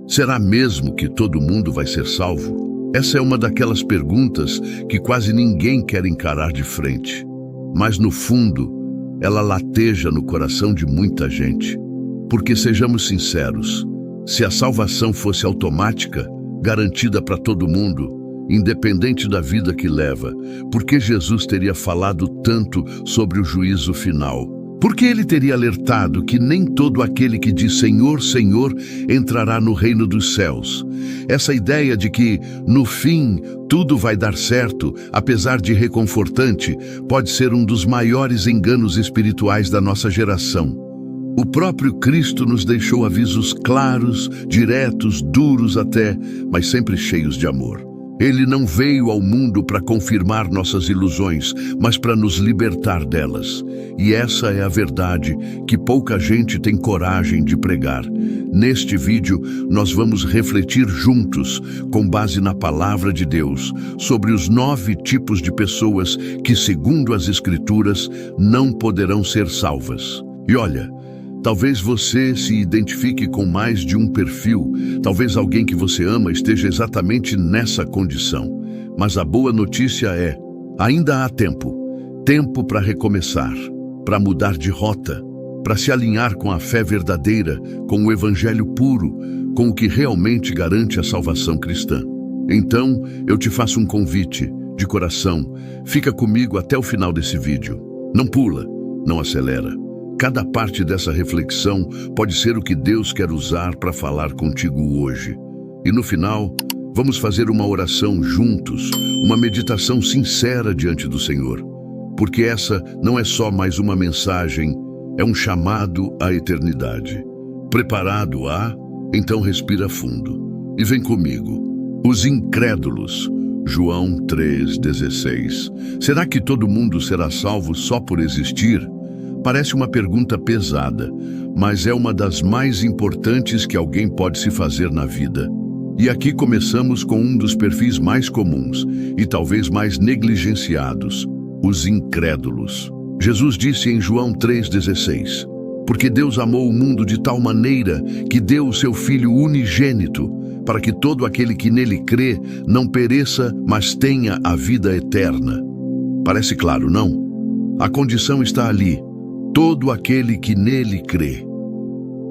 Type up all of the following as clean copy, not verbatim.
Será mesmo que todo mundo vai ser salvo? Essa é uma daquelas perguntas que quase ninguém quer encarar de frente. Mas no fundo, ela lateja no coração de muita gente. Porque sejamos sinceros, se a salvação fosse automática, garantida para todo mundo, independente da vida que leva, por que Jesus teria falado tanto sobre o juízo final? Por que ele teria alertado que nem todo aquele que diz Senhor, Senhor, entrará no reino dos céus? Essa ideia de que, no fim, tudo vai dar certo, apesar de reconfortante, pode ser um dos maiores enganos espirituais da nossa geração. O próprio Cristo nos deixou avisos claros, diretos, duros até, mas sempre cheios de amor. Ele não veio ao mundo para confirmar nossas ilusões, mas para nos libertar delas. E essa é a verdade que pouca gente tem coragem de pregar. Neste vídeo, nós vamos refletir juntos, com base na palavra de Deus, sobre os 9 tipos de pessoas que, segundo as Escrituras, não poderão ser salvas. E olha, talvez você se identifique com mais de um perfil, talvez alguém que você ama esteja exatamente nessa condição. Mas a boa notícia é, ainda há tempo. Tempo para recomeçar, para mudar de rota, para se alinhar com a fé verdadeira, com o evangelho puro, com o que realmente garante a salvação cristã. Então, eu te faço um convite, de coração, fica comigo até o final desse vídeo. Não pula, não acelera. Cada parte dessa reflexão pode ser o que Deus quer usar para falar contigo hoje. E no final, vamos fazer uma oração juntos, uma meditação sincera diante do Senhor. Porque essa não é só mais uma mensagem, é um chamado à eternidade. Preparado a? Então respira fundo. E vem comigo. Os incrédulos. João 3,16. Será que todo mundo será salvo só por existir? Parece uma pergunta pesada, mas é uma das mais importantes que alguém pode se fazer na vida. E aqui começamos com um dos perfis mais comuns e talvez mais negligenciados, os incrédulos. Jesus disse em João 3,16, porque Deus amou o mundo de tal maneira que deu o seu Filho unigênito, para que todo aquele que nele crê não pereça, mas tenha a vida eterna. Parece claro, não? A condição está ali. Todo aquele que nele crê.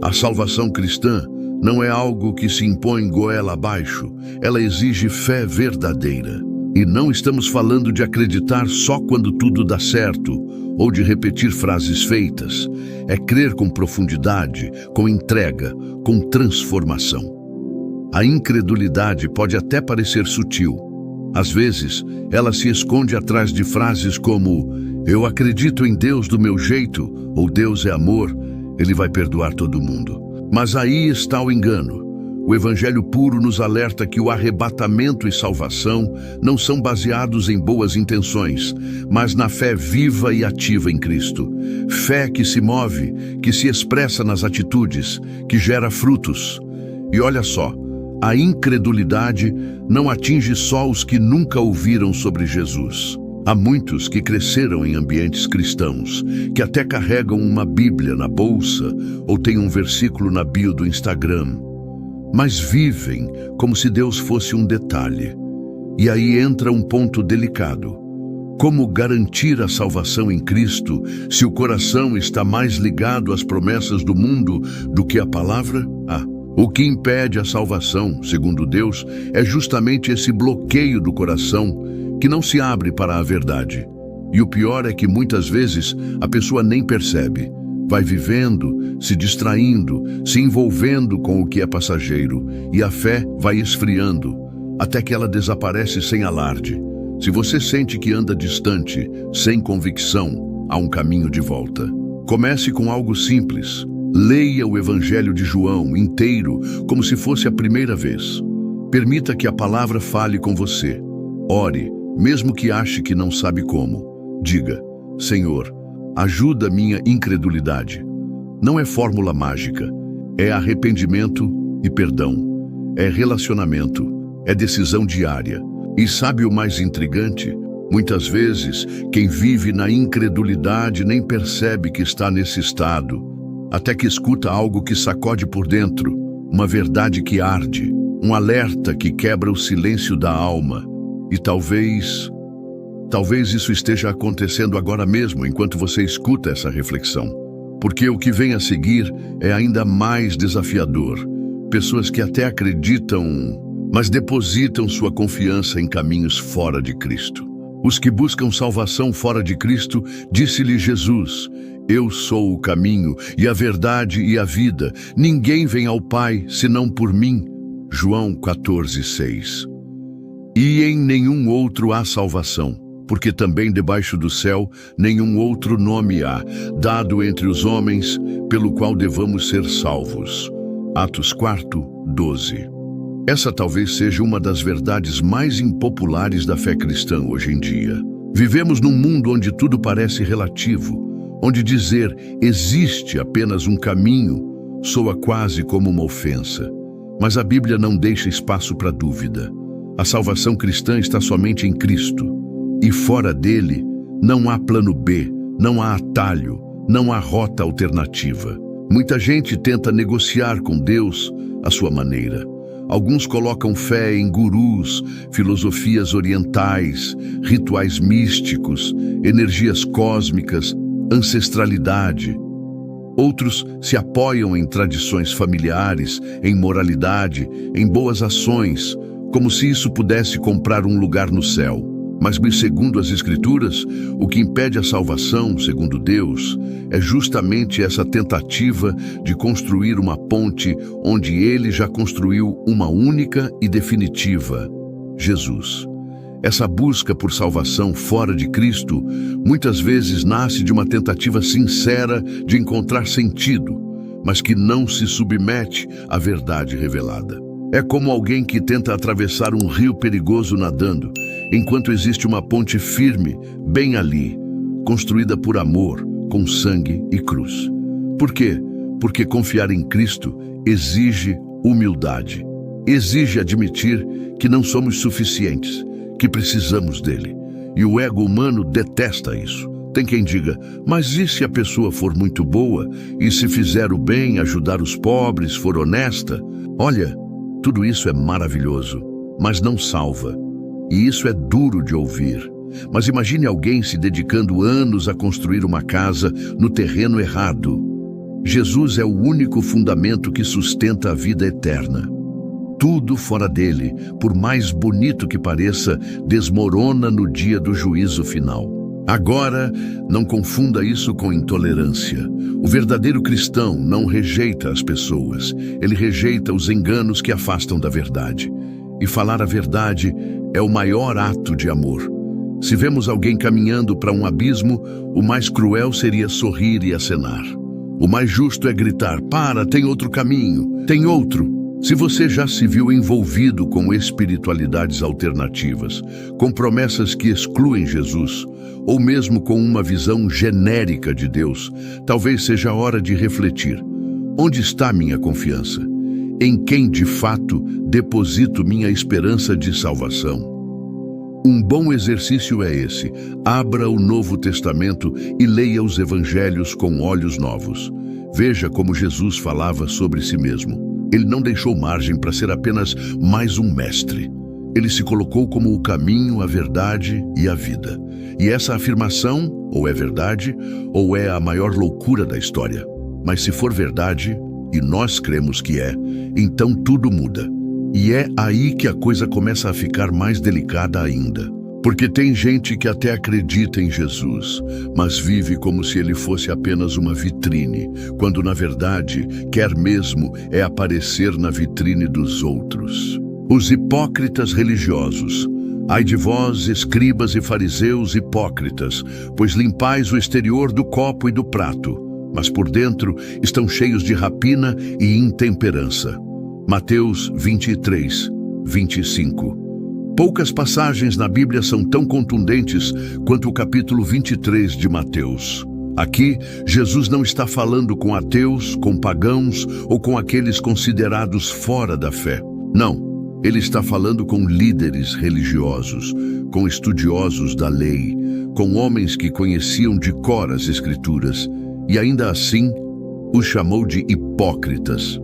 A salvação cristã não é algo que se impõe goela abaixo, ela exige fé verdadeira. E não estamos falando de acreditar só quando tudo dá certo, ou de repetir frases feitas. É crer com profundidade, com entrega, com transformação. A incredulidade pode até parecer sutil. Às vezes, ela se esconde atrás de frases como eu acredito em Deus do meu jeito, ou Deus é amor, Ele vai perdoar todo mundo. Mas aí está o engano. O Evangelho puro nos alerta que o arrebatamento e salvação não são baseados em boas intenções, mas na fé viva e ativa em Cristo. Fé que se move, que se expressa nas atitudes, que gera frutos. E olha só, a incredulidade não atinge só os que nunca ouviram sobre Jesus. Há muitos que cresceram em ambientes cristãos, que até carregam uma Bíblia na bolsa ou têm um versículo na bio do Instagram, mas vivem como se Deus fosse um detalhe. E aí entra um ponto delicado. Como garantir a salvação em Cristo se o coração está mais ligado às promessas do mundo do que à palavra? O que impede a salvação, segundo Deus, é justamente esse bloqueio do coração que não se abre para a verdade. E o pior é que muitas vezes a pessoa nem percebe. Vai vivendo, se distraindo, se envolvendo com o que é passageiro, e a fé vai esfriando, até que ela desaparece sem alarde. Se você sente que anda distante, sem convicção, há um caminho de volta. Comece com algo simples. Leia o Evangelho de João inteiro, como se fosse a primeira vez. Permita que a palavra fale com você. Ore, mesmo que ache que não sabe como. Diga, Senhor, ajuda minha incredulidade. Não é fórmula mágica. É arrependimento e perdão. É relacionamento. É decisão diária. E sabe o mais intrigante? Muitas vezes, quem vive na incredulidade nem percebe que está nesse estado, até que escuta algo que sacode por dentro. uma verdade que arde, um alerta que quebra o silêncio da alma. E talvez isso esteja acontecendo agora mesmo, enquanto você escuta essa reflexão. Porque o que vem a seguir é ainda mais desafiador. Pessoas que até acreditam, mas depositam sua confiança em caminhos fora de Cristo. Os que buscam salvação fora de Cristo, disse-lhe Jesus: eu sou o caminho e a verdade e a vida. Ninguém vem ao Pai senão por mim. João 14:6. E em nenhum outro há salvação, porque também debaixo do céu nenhum outro nome há, dado entre os homens, pelo qual devamos ser salvos. Atos 4:12. Essa talvez seja uma das verdades mais impopulares da fé cristã hoje em dia. Vivemos num mundo onde tudo parece relativo, onde dizer existe apenas um caminho soa quase como uma ofensa. Mas a Bíblia não deixa espaço para dúvida. A salvação cristã está somente em Cristo. E fora dele, não há plano B, não há atalho, não há rota alternativa. Muita gente tenta negociar com Deus à sua maneira. Alguns colocam fé em gurus, filosofias orientais, rituais místicos, energias cósmicas, ancestralidade. Outros se apoiam em tradições familiares, em moralidade, em boas ações, como se isso pudesse comprar um lugar no céu. Mas, segundo as Escrituras, o que impede a salvação, segundo Deus, é justamente essa tentativa de construir uma ponte onde Ele já construiu uma única e definitiva: Jesus. Essa busca por salvação fora de Cristo muitas vezes nasce de uma tentativa sincera de encontrar sentido, mas que não se submete à verdade revelada. É como alguém que tenta atravessar um rio perigoso nadando, enquanto existe uma ponte firme, bem ali, construída por amor, com sangue e cruz. Por quê? Porque confiar em Cristo exige humildade. Exige admitir que não somos suficientes, que precisamos dele. E o ego humano detesta isso. Tem quem diga: mas e se a pessoa for muito boa? E se fizer o bem, ajudar os pobres, for honesta? Olha, tudo isso é maravilhoso, mas não salva. E isso é duro de ouvir. Mas imagine alguém se dedicando anos a construir uma casa no terreno errado. Jesus é o único fundamento que sustenta a vida eterna. Tudo fora dele, por mais bonito que pareça, desmorona no dia do juízo final. Agora, não confunda isso com intolerância. O verdadeiro cristão não rejeita as pessoas. Ele rejeita os enganos que afastam da verdade. E falar a verdade é o maior ato de amor. Se vemos alguém caminhando para um abismo, o mais cruel seria sorrir e acenar. O mais justo é gritar: para, tem outro caminho, tem outro. Se você já se viu envolvido com espiritualidades alternativas, com promessas que excluem Jesus, ou mesmo com uma visão genérica de Deus, talvez seja a hora de refletir. Onde está minha confiança? Em quem, de fato, deposito minha esperança de salvação? Um bom exercício é esse: abra o Novo Testamento e leia os Evangelhos com olhos novos. Veja como Jesus falava sobre si mesmo. Ele não deixou margem para ser apenas mais um mestre. Ele se colocou como o caminho, a verdade e a vida. E essa afirmação, ou é verdade, ou é a maior loucura da história. Mas se for verdade, e nós cremos que é, então tudo muda. E é aí que a coisa começa a ficar mais delicada ainda. Porque tem gente que até acredita em Jesus, mas vive como se ele fosse apenas uma vitrine, quando na verdade quer mesmo é aparecer na vitrine dos outros. Os hipócritas religiosos. Ai de vós, escribas e fariseus hipócritas, pois limpais o exterior do copo e do prato, mas por dentro estão cheios de rapina e intemperança. Mateus 23:25. Poucas passagens na Bíblia são tão contundentes quanto o capítulo 23 de Mateus. Aqui, Jesus não está falando com ateus, com pagãos ou com aqueles considerados fora da fé. Não, ele está falando com líderes religiosos, com estudiosos da lei, com homens que conheciam de cor as Escrituras, e ainda assim os chamou de hipócritas.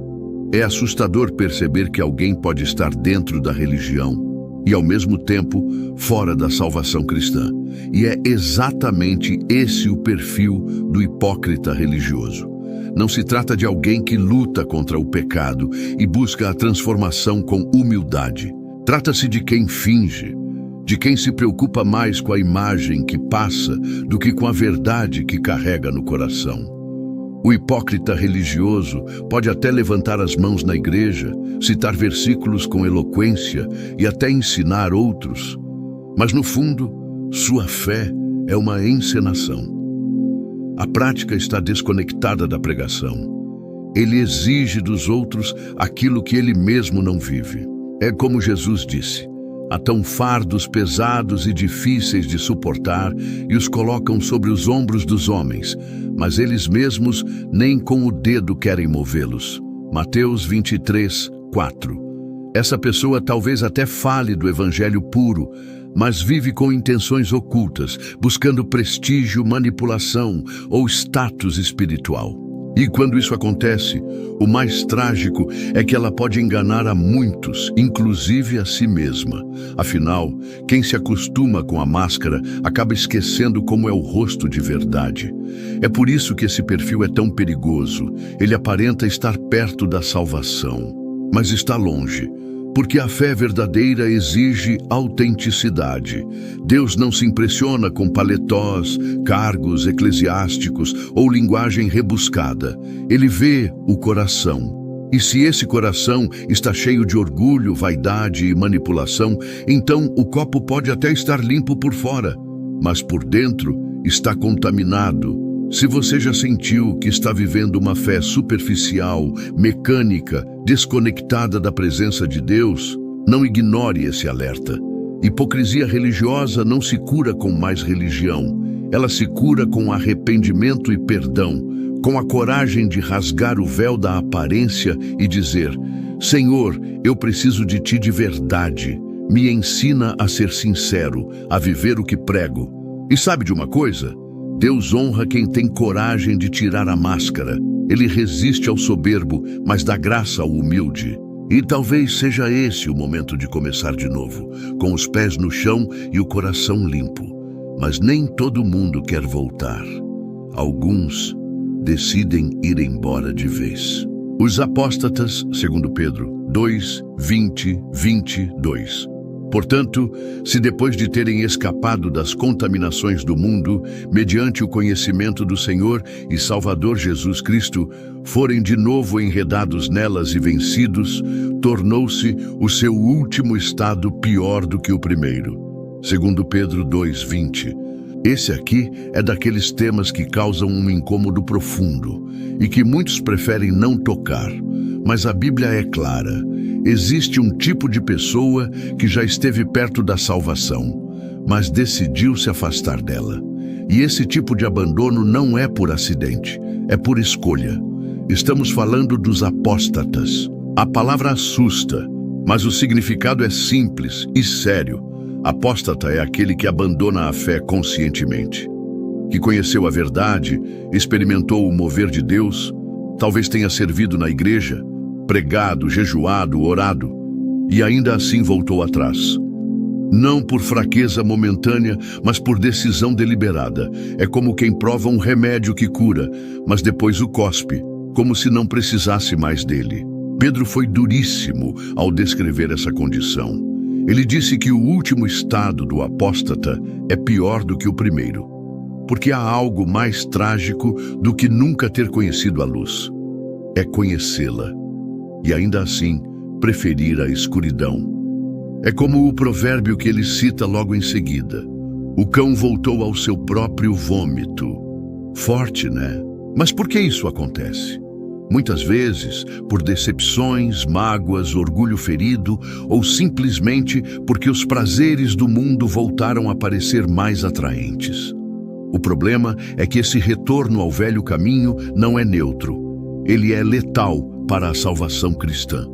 É assustador perceber que alguém pode estar dentro da religião e, ao mesmo tempo, fora da salvação cristã. E é exatamente esse o perfil do hipócrita religioso. Não se trata de alguém que luta contra o pecado e busca a transformação com humildade. Trata-se de quem finge, de quem se preocupa mais com a imagem que passa do que com a verdade que carrega no coração. O hipócrita religioso pode até levantar as mãos na igreja, citar versículos com eloquência e até ensinar outros, mas no fundo, sua fé é uma encenação. A prática está desconectada da pregação. Ele exige dos outros aquilo que ele mesmo não vive. É como Jesus disse: atam fardos pesados e difíceis de suportar e os colocam sobre os ombros dos homens, mas eles mesmos nem com o dedo querem movê-los. Mateus 23, 4. Essa pessoa talvez até fale do evangelho puro, mas vive com intenções ocultas, buscando prestígio, manipulação ou status espiritual. E quando isso acontece, o mais trágico é que ela pode enganar a muitos, inclusive a si mesma. Afinal, quem se acostuma com a máscara acaba esquecendo como é o rosto de verdade. É por isso que esse perfil é tão perigoso. Ele aparenta estar perto da salvação, mas está longe. Porque a fé verdadeira exige autenticidade. Deus não se impressiona com paletós, cargos eclesiásticos ou linguagem rebuscada. Ele vê o coração. E se esse coração está cheio de orgulho, vaidade e manipulação, então o copo pode até estar limpo por fora, mas por dentro está contaminado. Se você já sentiu que está vivendo uma fé superficial, mecânica, desconectada da presença de Deus, não ignore esse alerta. Hipocrisia religiosa não se cura com mais religião. Ela se cura com arrependimento e perdão, com a coragem de rasgar o véu da aparência e dizer: Senhor, eu preciso de Ti de verdade. Me ensina a ser sincero, a viver o que prego. E sabe de uma coisa? Deus honra quem tem coragem de tirar a máscara. Ele resiste ao soberbo, mas dá graça ao humilde. E talvez seja esse o momento de começar de novo, com os pés no chão e o coração limpo. Mas nem todo mundo quer voltar. Alguns decidem ir embora de vez. Os apóstatas, segundo Pedro 2, 20, 22. Portanto, se depois de terem escapado das contaminações do mundo, mediante o conhecimento do Senhor e Salvador Jesus Cristo, forem de novo enredados nelas e vencidos, tornou-se o seu último estado pior do que o primeiro. Segundo Pedro 2, 20. Esse aqui é daqueles temas que causam um incômodo profundo e que muitos preferem não tocar. Mas a Bíblia é clara. Existe um tipo de pessoa que já esteve perto da salvação, mas decidiu se afastar dela. E esse tipo de abandono não é por acidente, é por escolha. Estamos falando dos apóstatas. A palavra assusta, mas o significado é simples e sério. Apóstata é aquele que abandona a fé conscientemente, que conheceu a verdade, experimentou o mover de Deus, talvez tenha servido na igreja, pregado, jejuado, orado, e ainda assim voltou atrás. Não por fraqueza momentânea, mas por decisão deliberada. É como quem prova um remédio que cura, mas depois o cospe, como se não precisasse mais dele. Pedro foi duríssimo ao descrever essa condição. Ele disse que o último estado do apóstata é pior do que o primeiro, porque há algo mais trágico do que nunca ter conhecido a luz. É conhecê-la. E ainda assim, preferir a escuridão. É como o provérbio que ele cita logo em seguida. O cão voltou ao seu próprio vômito. Forte, né? Mas por que isso acontece? Muitas vezes, por decepções, mágoas, orgulho ferido, ou simplesmente porque os prazeres do mundo voltaram a parecer mais atraentes. O problema é que esse retorno ao velho caminho não é neutro. Ele é letal para a salvação cristã.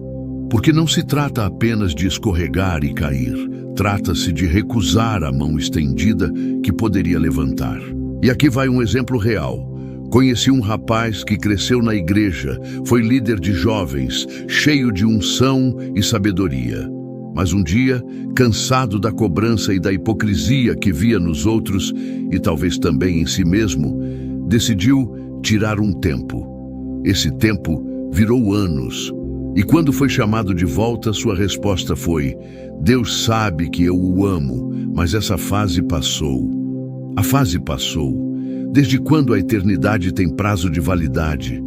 Porque não se trata apenas de escorregar e cair. Trata-se de recusar a mão estendida que poderia levantar. E aqui vai um exemplo real. Conheci um rapaz que cresceu na igreja, foi líder de jovens, cheio de unção e sabedoria. Mas um dia, cansado da cobrança e da hipocrisia que via nos outros, e talvez também em si mesmo, decidiu tirar um tempo. Esse tempo virou anos. E quando foi chamado de volta, sua resposta foi: Deus sabe que eu o amo, mas essa fase passou. A fase passou. Desde quando a eternidade tem prazo de validade?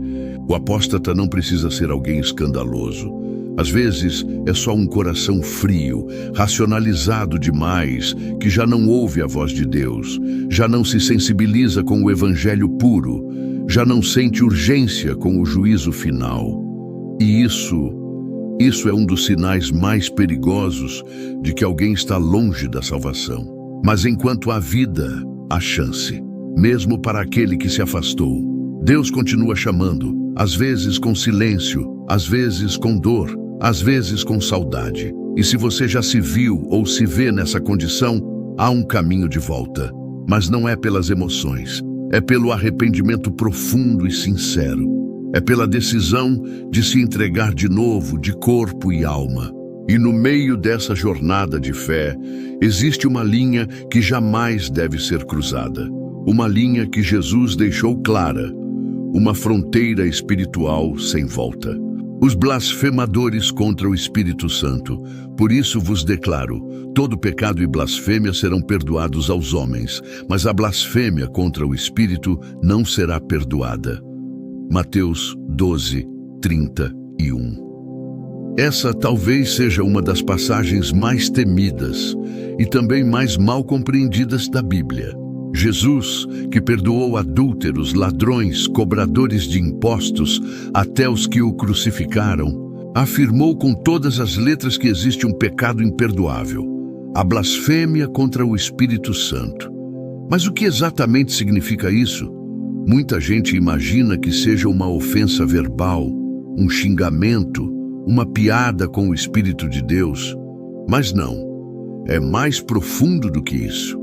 O apóstata não precisa ser alguém escandaloso. Às vezes, é só um coração frio, racionalizado demais, que já não ouve a voz de Deus, já não se sensibiliza com o evangelho puro, já não sente urgência com o juízo final. E isso é um dos sinais mais perigosos de que alguém está longe da salvação. Mas enquanto há vida, há chance. Mesmo para aquele que se afastou, Deus continua chamando, às vezes com silêncio, às vezes com dor, às vezes com saudade. E se você já se viu ou se vê nessa condição, há um caminho de volta. Mas não é pelas emoções, é pelo arrependimento profundo e sincero. É pela decisão de se entregar de novo, de corpo e alma. E no meio dessa jornada de fé, existe uma linha que jamais deve ser cruzada. Uma linha que Jesus deixou clara, uma fronteira espiritual sem volta. Os blasfemadores contra o Espírito Santo. Por isso vos declaro, todo pecado e blasfêmia serão perdoados aos homens, mas a blasfêmia contra o Espírito não será perdoada. Mateus 12, 31. Essa talvez seja uma das passagens mais temidas e também mais mal compreendidas da Bíblia. Jesus, que perdoou adúlteros, ladrões, cobradores de impostos, até os que o crucificaram, afirmou com todas as letras que existe um pecado imperdoável, a blasfêmia contra o Espírito Santo. Mas o que exatamente significa isso? Muita gente imagina que seja uma ofensa verbal, um xingamento, uma piada com o Espírito de Deus. Mas não, é mais profundo do que isso.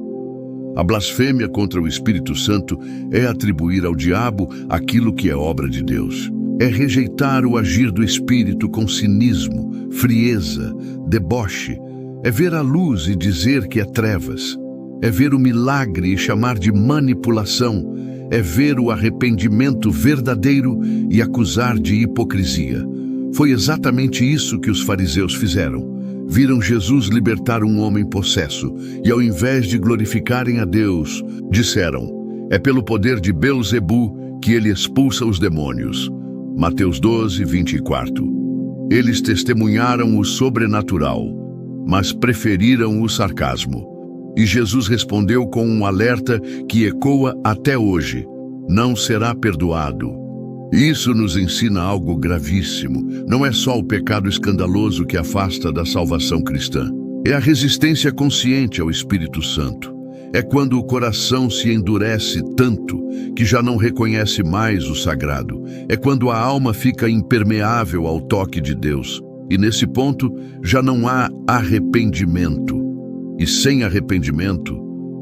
A blasfêmia contra o Espírito Santo é atribuir ao diabo aquilo que é obra de Deus. É rejeitar o agir do Espírito com cinismo, frieza, deboche. É ver a luz e dizer que é trevas. É ver o milagre e chamar de manipulação. É ver o arrependimento verdadeiro e acusar de hipocrisia. Foi exatamente isso que os fariseus fizeram. Viram Jesus libertar um homem possesso e, ao invés de glorificarem a Deus, disseram: é pelo poder de Belzebu que ele expulsa os demônios. Mateus 12, 24. Eles testemunharam o sobrenatural, mas preferiram o sarcasmo. E Jesus respondeu com um alerta que ecoa até hoje: não será perdoado. Isso nos ensina algo gravíssimo. Não é só o pecado escandaloso que afasta da salvação cristã. É a resistência consciente ao Espírito Santo. É quando o coração se endurece tanto que já não reconhece mais o sagrado. É quando a alma fica impermeável ao toque de Deus. E nesse ponto já não há arrependimento. E sem arrependimento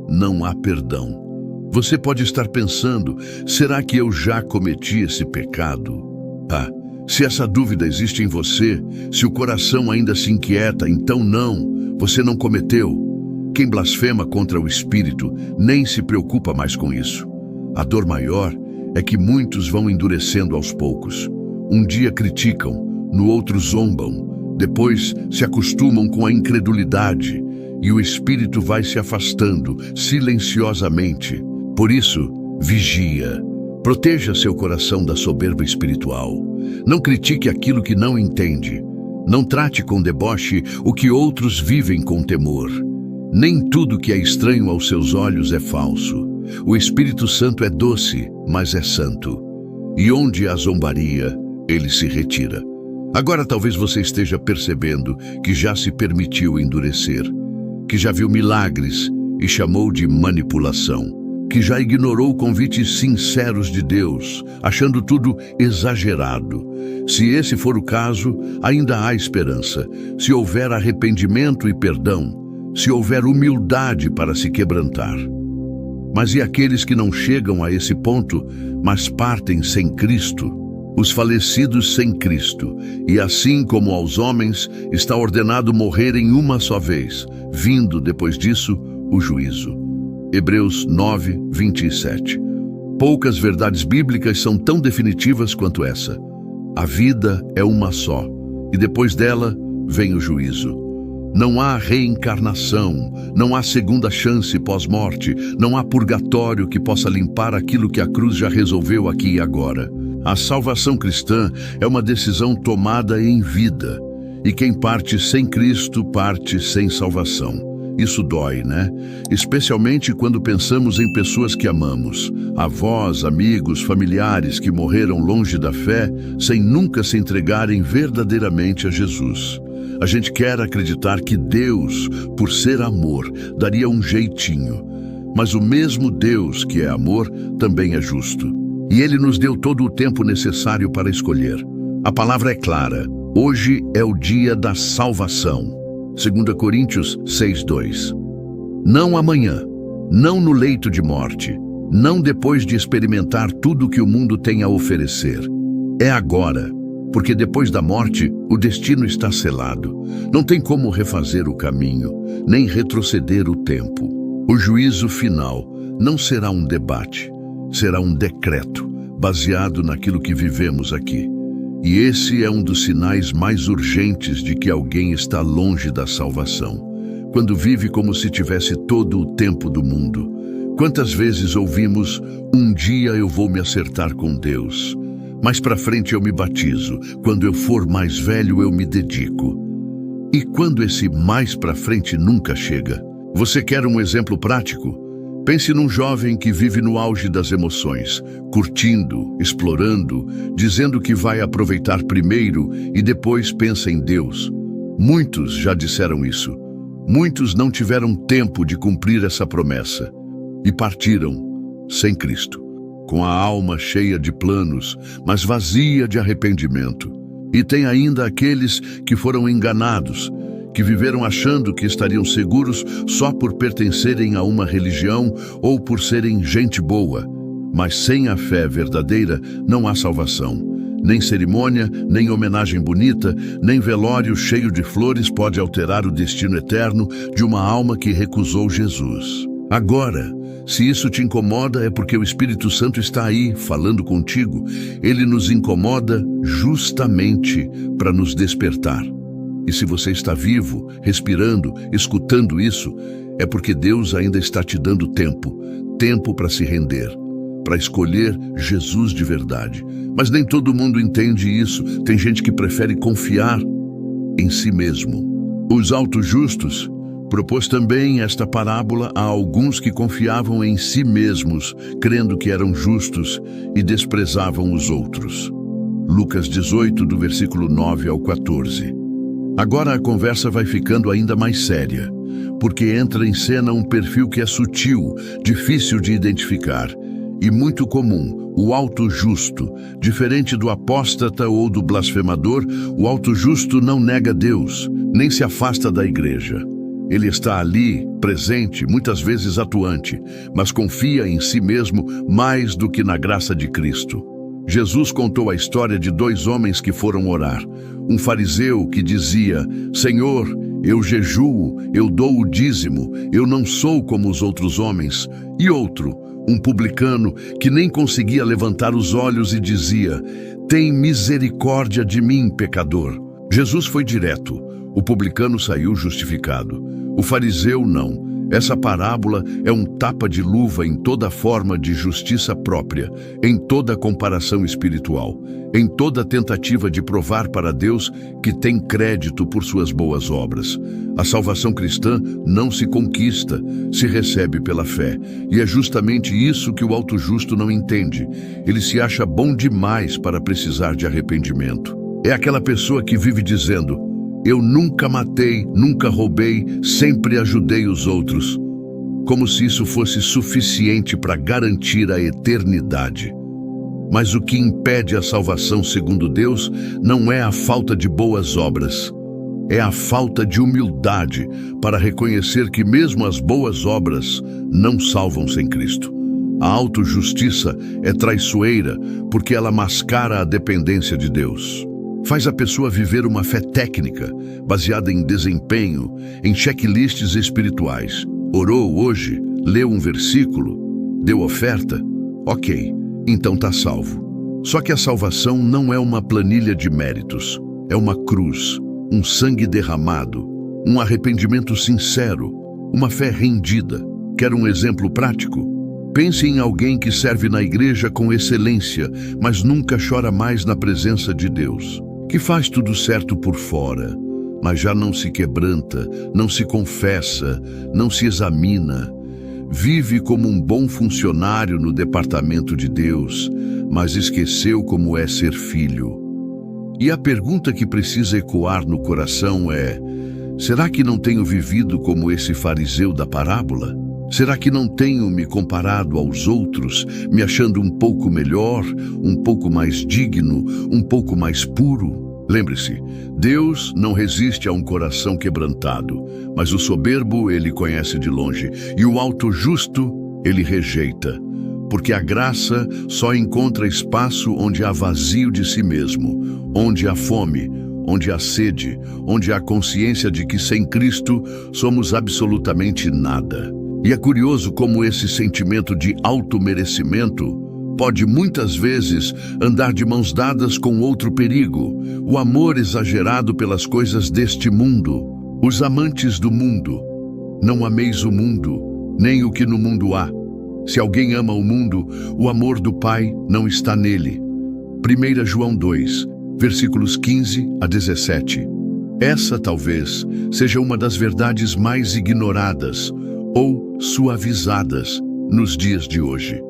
não há perdão. Você pode estar pensando: será que eu já cometi esse pecado? Se essa dúvida existe em você, se o coração ainda se inquieta, então não, você não cometeu. Quem blasfema contra o Espírito nem se preocupa mais com isso. A dor maior é que muitos vão endurecendo aos poucos. Um dia criticam, no outro zombam, depois se acostumam com a incredulidade e o Espírito vai se afastando silenciosamente. Por isso, vigia. Proteja seu coração da soberba espiritual. Não critique aquilo que não entende. Não trate com deboche o que outros vivem com temor. Nem tudo que é estranho aos seus olhos é falso. O Espírito Santo é doce, mas é santo. E onde há zombaria, ele se retira. Agora talvez você esteja percebendo que já se permitiu endurecer, que já viu milagres e chamou de manipulação, que já ignorou convites sinceros de Deus, achando tudo exagerado. Se esse for o caso, ainda há esperança. Se houver arrependimento e perdão, se houver humildade para se quebrantar. Mas e aqueles que não chegam a esse ponto, mas partem sem Cristo? Os falecidos sem Cristo, e assim como aos homens, está ordenado morrerem uma só vez, vindo depois disso o juízo. Hebreus 9, 27. Poucas verdades bíblicas são tão definitivas quanto essa. A vida é uma só, e depois dela vem o juízo. Não há reencarnação, não há segunda chance pós-morte, não há purgatório que possa limpar aquilo que a cruz já resolveu aqui e agora. A salvação cristã é uma decisão tomada em vida, e quem parte sem Cristo parte sem salvação. Isso dói, né? Especialmente quando pensamos em pessoas que amamos, avós, amigos, familiares que morreram longe da fé sem nunca se entregarem verdadeiramente a Jesus. A gente quer acreditar que Deus, por ser amor, daria um jeitinho. Mas o mesmo Deus que é amor também é justo. E Ele nos deu todo o tempo necessário para escolher. A palavra é clara. Hoje é o dia da salvação. 2 Coríntios 6:2. Não amanhã, não no leito de morte, não depois de experimentar tudo que o mundo tem a oferecer. É agora, porque depois da morte, o destino está selado. Não tem como refazer o caminho, nem retroceder o tempo. O juízo final não será um debate, será um decreto, baseado naquilo que vivemos aqui. E esse é um dos sinais mais urgentes de que alguém está longe da salvação. Quando vive como se tivesse todo o tempo do mundo. Quantas vezes ouvimos, um dia eu vou me acertar com Deus. Mais pra frente eu me batizo. Quando eu for mais velho eu me dedico. E quando esse mais pra frente nunca chega? Você quer um exemplo prático? Pense num jovem que vive no auge das emoções, curtindo, explorando, dizendo que vai aproveitar primeiro e depois pensa em Deus. Muitos já disseram isso. Muitos não tiveram tempo de cumprir essa promessa e partiram sem Cristo, com a alma cheia de planos, mas vazia de arrependimento. E tem ainda aqueles que foram enganados, que viveram achando que estariam seguros só por pertencerem a uma religião ou por serem gente boa. Mas sem a fé verdadeira não há salvação. Nem cerimônia, nem homenagem bonita, nem velório cheio de flores pode alterar o destino eterno de uma alma que recusou Jesus. Agora, se isso te incomoda, é porque o Espírito Santo está aí, falando contigo. Ele nos incomoda justamente para nos despertar. E se você está vivo, respirando, escutando isso, é porque Deus ainda está te dando tempo para se render, para escolher Jesus de verdade. Mas nem todo mundo entende isso. Tem gente que prefere confiar em si mesmo. Os autojustos propôs também esta parábola a alguns que confiavam em si mesmos, crendo que eram justos e desprezavam os outros. Lucas 18, do versículo 9 ao 14. Agora a conversa vai ficando ainda mais séria, porque entra em cena um perfil que é sutil, difícil de identificar e muito comum, o auto-justo. Diferente do apóstata ou do blasfemador, o auto-justo não nega Deus, nem se afasta da igreja. Ele está ali, presente, muitas vezes atuante, mas confia em si mesmo mais do que na graça de Cristo. Jesus contou a história de dois homens que foram orar. Um fariseu que dizia, Senhor, eu jejuo, eu dou o dízimo, eu não sou como os outros homens. E outro, um publicano que nem conseguia levantar os olhos e dizia, tem misericórdia de mim, pecador. Jesus foi direto. O publicano saiu justificado. O fariseu não. Essa parábola é um tapa de luva em toda forma de justiça própria, em toda comparação espiritual, em toda tentativa de provar para Deus que tem crédito por suas boas obras. A salvação cristã não se conquista, se recebe pela fé. E é justamente isso que o auto-justo não entende. Ele se acha bom demais para precisar de arrependimento. É aquela pessoa que vive dizendo, eu nunca matei, nunca roubei, sempre ajudei os outros. Como se isso fosse suficiente para garantir a eternidade. Mas o que impede a salvação segundo Deus não é a falta de boas obras. é a falta de humildade para reconhecer que mesmo as boas obras não salvam sem Cristo. A autojustiça é traiçoeira porque ela mascara a dependência de Deus. Faz a pessoa viver uma fé técnica, baseada em desempenho, em checklists espirituais. Orou hoje, leu um versículo, deu oferta? Ok, então está salvo. Só que a salvação não é uma planilha de méritos, é uma cruz, um sangue derramado, um arrependimento sincero, uma fé rendida. Quer um exemplo prático? Pense em alguém que serve na igreja com excelência, mas nunca chora mais na presença de Deus, que faz tudo certo por fora, mas já não se quebranta, não se confessa, não se examina. Vive como um bom funcionário no departamento de Deus, mas esqueceu como é ser filho. E a pergunta que precisa ecoar no coração é: será que não tenho vivido como esse fariseu da parábola? Será que não tenho me comparado aos outros, me achando um pouco melhor, um pouco mais digno, um pouco mais puro? Lembre-se, Deus não resiste a um coração quebrantado, mas o soberbo ele conhece de longe, e o auto-justo ele rejeita, porque a graça só encontra espaço onde há vazio de si mesmo, onde há fome, onde há sede, onde há consciência de que sem Cristo somos absolutamente nada. E é curioso como esse sentimento de auto-merecimento pode muitas vezes andar de mãos dadas com outro perigo, o amor exagerado pelas coisas deste mundo. Os amantes do mundo, não ameis o mundo, nem o que no mundo há. Se alguém ama o mundo, o amor do Pai não está nele. 1 João 2, versículos 15 a 17. Essa talvez seja uma das verdades mais ignoradas ou suavizadas nos dias de hoje.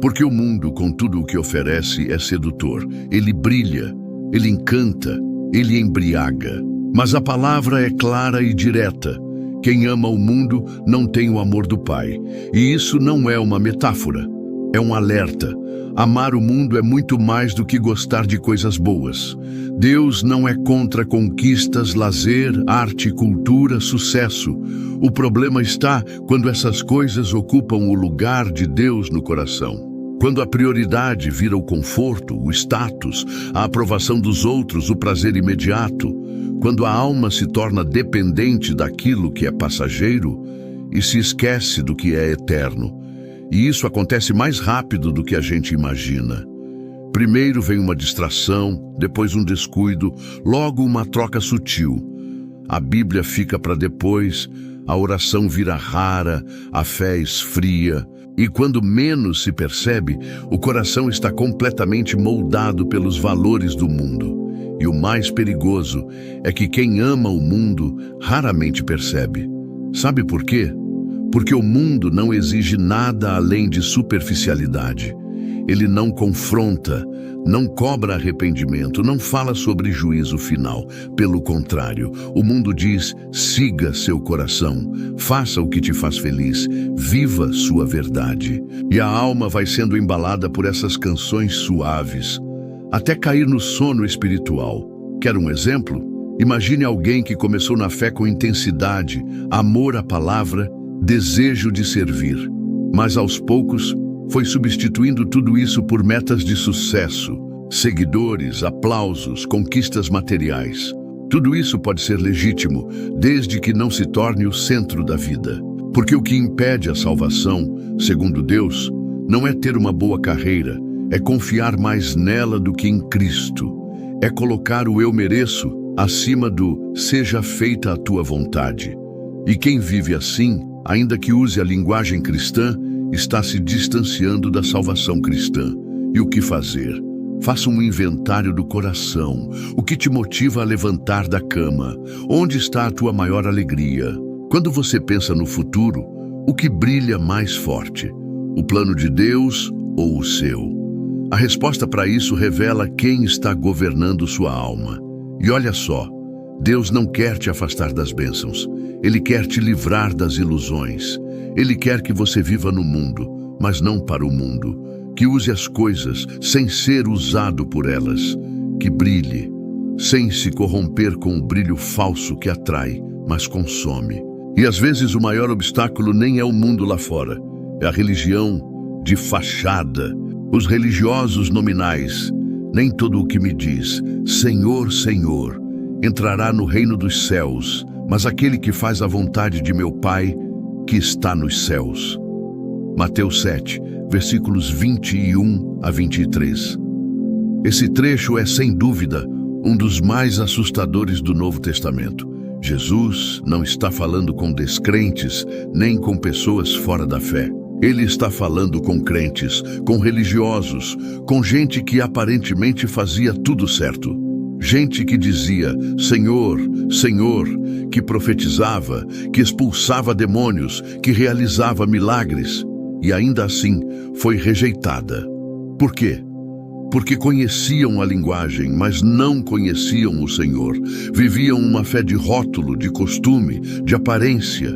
Porque o mundo, com tudo o que oferece, é sedutor. Ele brilha, ele encanta, ele embriaga. Mas a palavra é clara e direta. Quem ama o mundo não tem o amor do Pai. E isso não é uma metáfora, é um alerta. Amar o mundo é muito mais do que gostar de coisas boas. Deus não é contra conquistas, lazer, arte, cultura, sucesso. O problema está quando essas coisas ocupam o lugar de Deus no coração. Quando a prioridade vira o conforto, o status, a aprovação dos outros, o prazer imediato. Quando a alma se torna dependente daquilo que é passageiro e se esquece do que é eterno. E isso acontece mais rápido do que a gente imagina. Primeiro vem uma distração, depois um descuido, logo uma troca sutil. A Bíblia fica para depois, a oração vira rara, a fé esfria. E quando menos se percebe, o coração está completamente moldado pelos valores do mundo. E o mais perigoso é que quem ama o mundo raramente percebe. Sabe por quê? Porque o mundo não exige nada além de superficialidade. Ele não confronta, não cobra arrependimento, não fala sobre juízo final. Pelo contrário, o mundo diz: siga seu coração, faça o que te faz feliz, viva sua verdade. E a alma vai sendo embalada por essas canções suaves, até cair no sono espiritual. Quer um exemplo? Imagine alguém que começou na fé com intensidade, amor à palavra, desejo de servir, mas aos poucos foi substituindo tudo isso por metas de sucesso, seguidores, aplausos, conquistas materiais. Tudo isso pode ser legítimo, desde que não se torne o centro da vida. Porque o que impede a salvação, segundo Deus, não é ter uma boa carreira, é confiar mais nela do que em Cristo. É colocar o eu mereço acima do seja feita a tua vontade. E quem vive assim, ainda que use a linguagem cristã, está se distanciando da salvação cristã. E o que fazer? Faça um inventário do coração. O que te motiva a levantar da cama? Onde está a tua maior alegria? Quando você pensa no futuro, o que brilha mais forte? O plano de Deus ou o seu? A resposta para isso revela quem está governando sua alma. E olha só, Deus não quer te afastar das bênçãos. Ele quer te livrar das ilusões. Ele quer que você viva no mundo, mas não para o mundo. Que use as coisas sem ser usado por elas. Que brilhe. sem se corromper com o brilho falso que atrai, mas consome. E às vezes o maior obstáculo nem é o mundo lá fora, é a religião de fachada, os religiosos nominais. Nem todo o que me diz, Senhor, Senhor, entrará no reino dos céus, mas aquele que faz a vontade de meu Pai, que está nos céus. Mateus 7, versículos 21 a 23. Esse trecho é, sem dúvida, um dos mais assustadores do Novo Testamento. Jesus não está falando com descrentes, nem com pessoas fora da fé. Ele está falando com crentes, com religiosos, com gente que aparentemente fazia tudo certo. Gente que dizia, Senhor, Senhor, que profetizava, que expulsava demônios, que realizava milagres, e ainda assim foi rejeitada. Por quê? Porque conheciam a linguagem, mas não conheciam o Senhor. Viviam uma fé de rótulo, de costume, de aparência.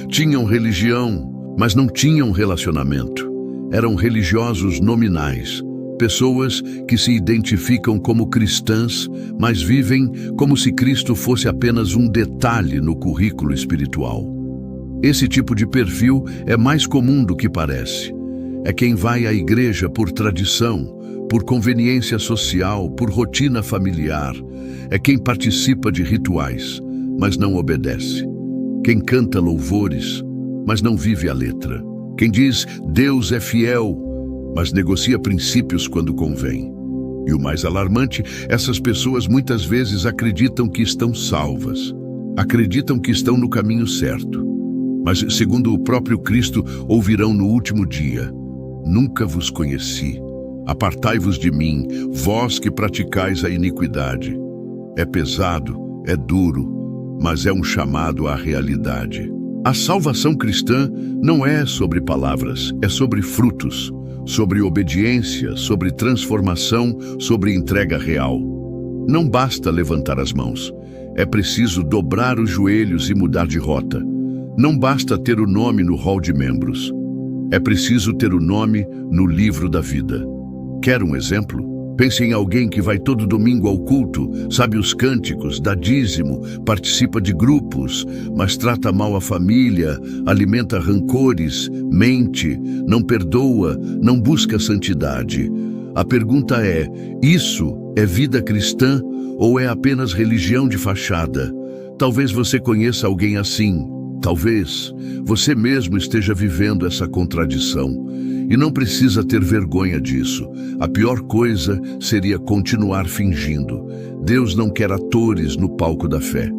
Tinham religião, mas não tinham relacionamento. Eram religiosos nominais, pessoas que se identificam como cristãs, mas vivem como se Cristo fosse apenas um detalhe no currículo espiritual. Esse tipo de perfil é mais comum do que parece. É quem vai à igreja por tradição, por conveniência social, por rotina familiar. É quem participa de rituais, mas não obedece. Quem canta louvores, mas não vive a letra. Quem diz Deus é fiel, mas negocia princípios quando convém. E o mais alarmante, essas pessoas muitas vezes acreditam que estão salvas. Acreditam que estão no caminho certo. Mas, segundo o próprio Cristo, ouvirão no último dia: nunca vos conheci. Apartai-vos de mim, vós que praticais a iniquidade. É pesado, é duro, mas é um chamado à realidade. A salvação cristã não é sobre palavras, é sobre frutos, sobre obediência, sobre transformação, sobre entrega real. Não basta levantar as mãos, é preciso dobrar os joelhos e mudar de rota. Não basta ter o nome no hall de membros, é preciso ter o nome no livro da vida. Quer um exemplo? Pense em alguém que vai todo domingo ao culto, sabe os cânticos, dá dízimo, participa de grupos, mas trata mal a família, alimenta rancores, mente, não perdoa, não busca santidade. A pergunta é: isso é vida cristã ou é apenas religião de fachada? Talvez você conheça alguém assim. Talvez você mesmo esteja vivendo essa contradição. E não precisa ter vergonha disso. A pior coisa seria continuar fingindo. Deus não quer atores no palco da fé.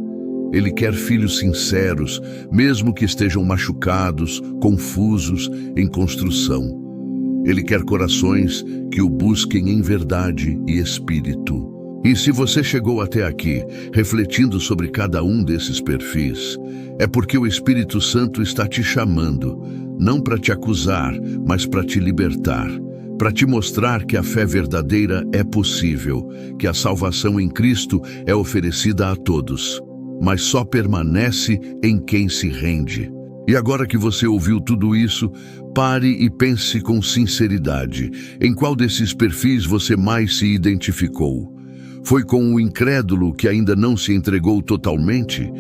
Ele quer filhos sinceros, mesmo que estejam machucados, confusos, em construção. Ele quer corações que o busquem em verdade e espírito. E se você chegou até aqui, refletindo sobre cada um desses perfis, é porque o Espírito Santo está te chamando, não para te acusar, mas para te libertar, para te mostrar que a fé verdadeira é possível, que a salvação em Cristo é oferecida a todos, mas só permanece em quem se rende. E agora que você ouviu tudo isso, pare e pense com sinceridade em qual desses perfis você mais se identificou. Foi com o incrédulo que ainda não se entregou totalmente?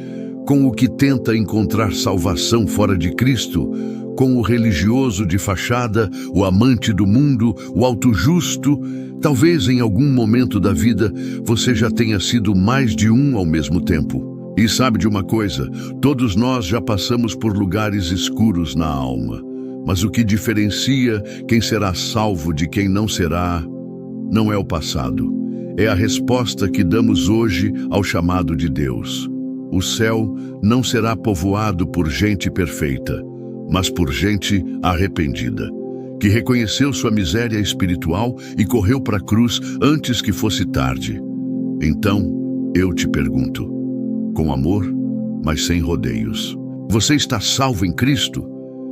Com o que tenta encontrar salvação fora de Cristo? Com o religioso de fachada, o amante do mundo, o autojusto? Talvez em algum momento da vida você já tenha sido mais de um ao mesmo tempo. E sabe de uma coisa? Todos nós já passamos por lugares escuros na alma. Mas o que diferencia quem será salvo de quem não será, não é o passado. É a resposta que damos hoje ao chamado de Deus. O céu não será povoado por gente perfeita, mas por gente arrependida, que reconheceu sua miséria espiritual e correu para a cruz antes que fosse tarde. Então, eu te pergunto, com amor, mas sem rodeios: você está salvo em Cristo?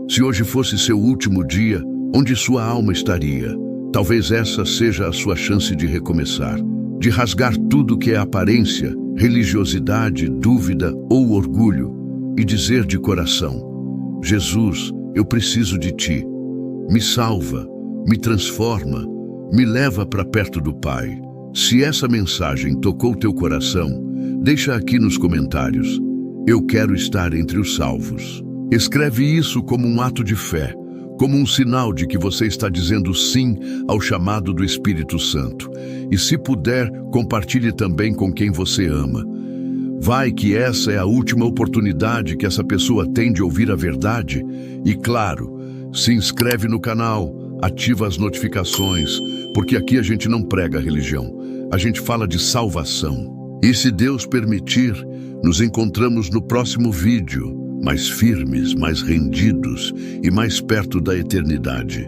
Se hoje fosse seu último dia, onde sua alma estaria? Talvez essa seja a sua chance de recomeçar, de rasgar tudo que é aparência, religiosidade, dúvida ou orgulho e dizer de coração: Jesus, eu preciso de Ti. Me salva, me transforma, me leva para perto do Pai. Se essa mensagem tocou teu coração, deixa aqui nos comentários: eu quero estar entre os salvos. Escreve isso como um ato de fé, como um sinal de que você está dizendo sim ao chamado do Espírito Santo. E se puder, compartilhe também com quem você ama. Vai que essa é a última oportunidade que essa pessoa tem de ouvir a verdade. E claro, se inscreve no canal, ativa as notificações, porque aqui a gente não prega religião, a gente fala de salvação. E se Deus permitir, nos encontramos no próximo vídeo, mais firmes, mais rendidos e mais perto da eternidade.